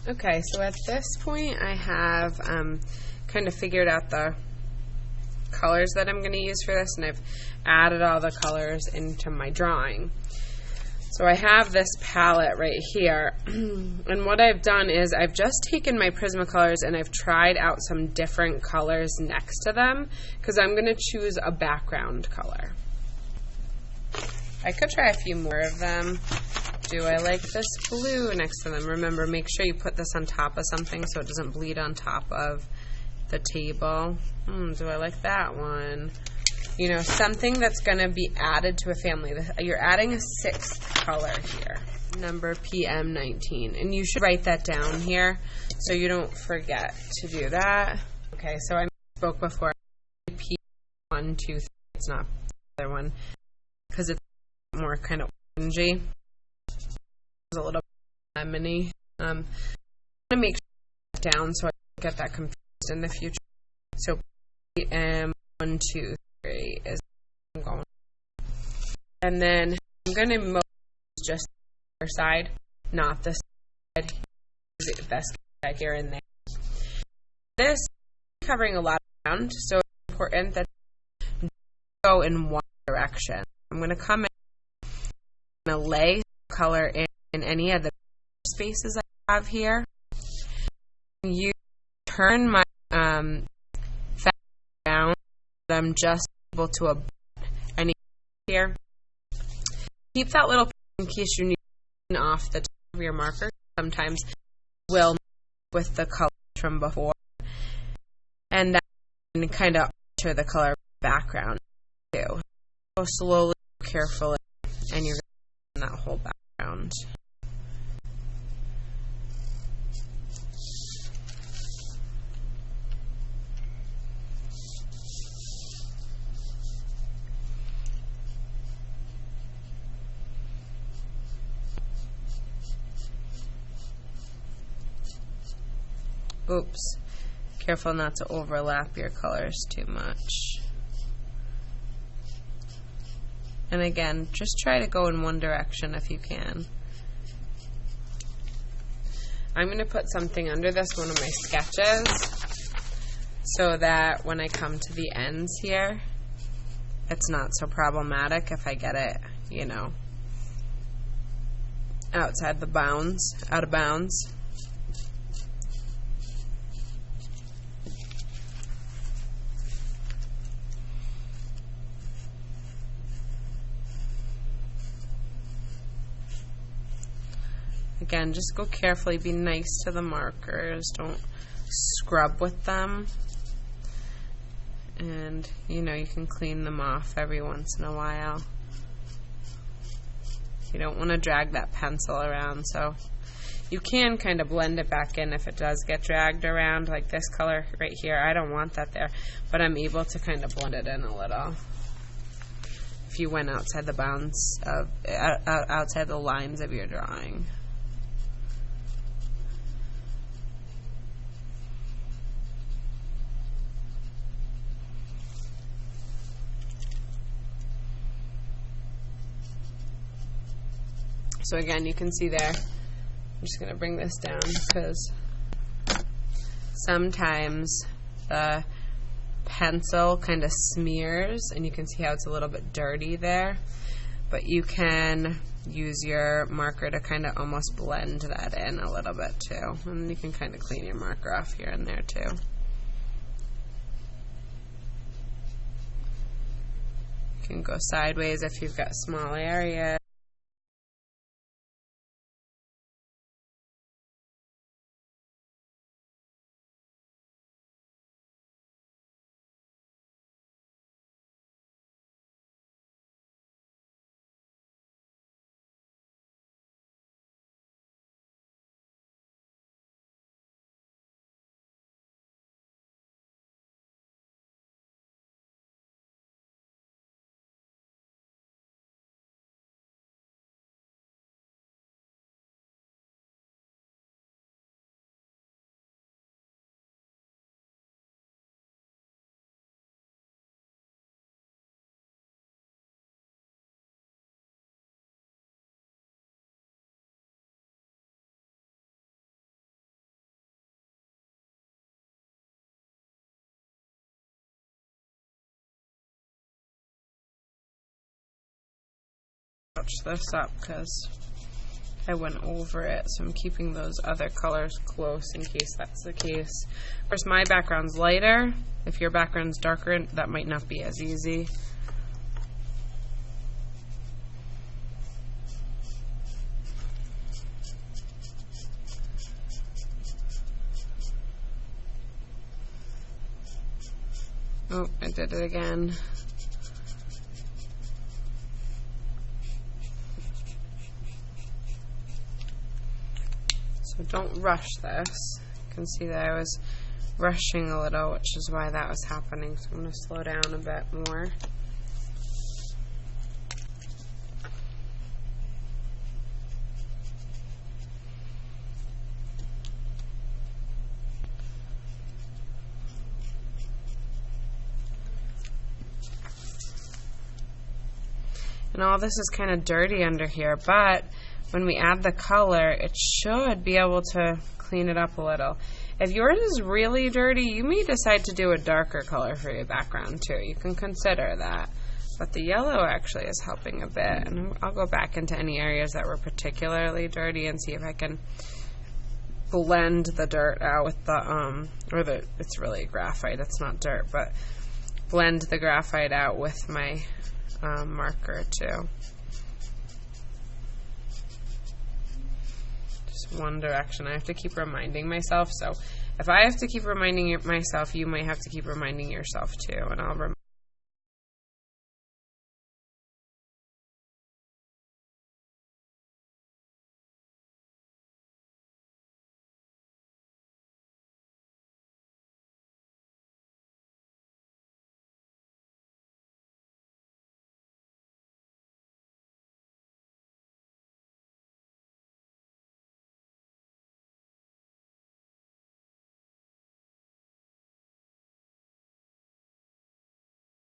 Okay, so at this point I have kind of figured out the colors that I'm going to use for this, and I've added all the colors into my drawing. So I have this palette right here, and what I've done is I've just taken my Prismacolors and I've tried out some different colors next to them, because I'm going to choose a background color. I could try a few more of them. Do I like this blue next to them? Remember, make sure you put this on top of something so it doesn't bleed on top of the table. Do I like that one? You know, something that's going to be added to a family. You're adding a sixth color here, number PM19. And you should write that down here so you don't forget to do that. Okay, so I spoke before. P1, 2, 3. It's not the other one because it's more kind of orangey. A little lemony. I'm going to make sure I write it down so I don't get that confused in the future. So PM 1, 2, 3 is what I'm going. And then I'm going to move just the other side, not this side. This side here and there. This is covering a lot of ground, so it's important that you go in one direction. I'm going to come in, I'm going to lay color in any of the spaces I have here. You turn my fabric down, I'm just able to abut any here. Keep that little piece in case you need off the top of your marker. Sometimes will with the colors from before, and that can kind of alter the color of the background too. Go slowly, carefully, and you're going to that whole background. Oops. Careful not to overlap your colors too much. And again, just try to go in one direction if you can. I'm going to put something under this, one of my sketches, so that when I come to the ends here, it's not so problematic if I get it, you know, outside the bounds, out of bounds. Again, just go carefully, be nice to the markers, don't scrub with them. And, you know, you can clean them off every once in a while. You don't want to drag that pencil around, so you can kind of blend it back in if it does get dragged around, like this color right here. I don't want that there, but I'm able to kind of blend it in a little. If you went outside the bounds of, outside the lines of your drawing. So again, you can see there, I'm just going to bring this down because sometimes the pencil kind of smears and you can see how it's a little bit dirty there, but you can use your marker to kind of almost blend that in a little bit too, and you can kind of clean your marker off here and there too. You can go sideways if you've got small areas. touch this up because I went over it, so I'm keeping those other colors close in case that's the case. Of course, my background's lighter. If your background's darker, that might not be as easy. Oh, I did it again. So don't rush this. You can see that I was rushing a little, which is why that was happening. So I'm going to slow down a bit more. And all this is kind of dirty under here, but when we add the color, it should be able to clean it up a little. If yours is really dirty, you may decide to do a darker color for your background too. You can consider that. But the yellow actually is helping a bit. And I'll go back into any areas that were particularly dirty and see if I can blend the dirt out with the, it's really graphite, it's not dirt, but blend the graphite out with my marker too. Just one direction. I have to keep reminding myself. So if I have to keep reminding myself, you might have to keep reminding yourself too. And I'll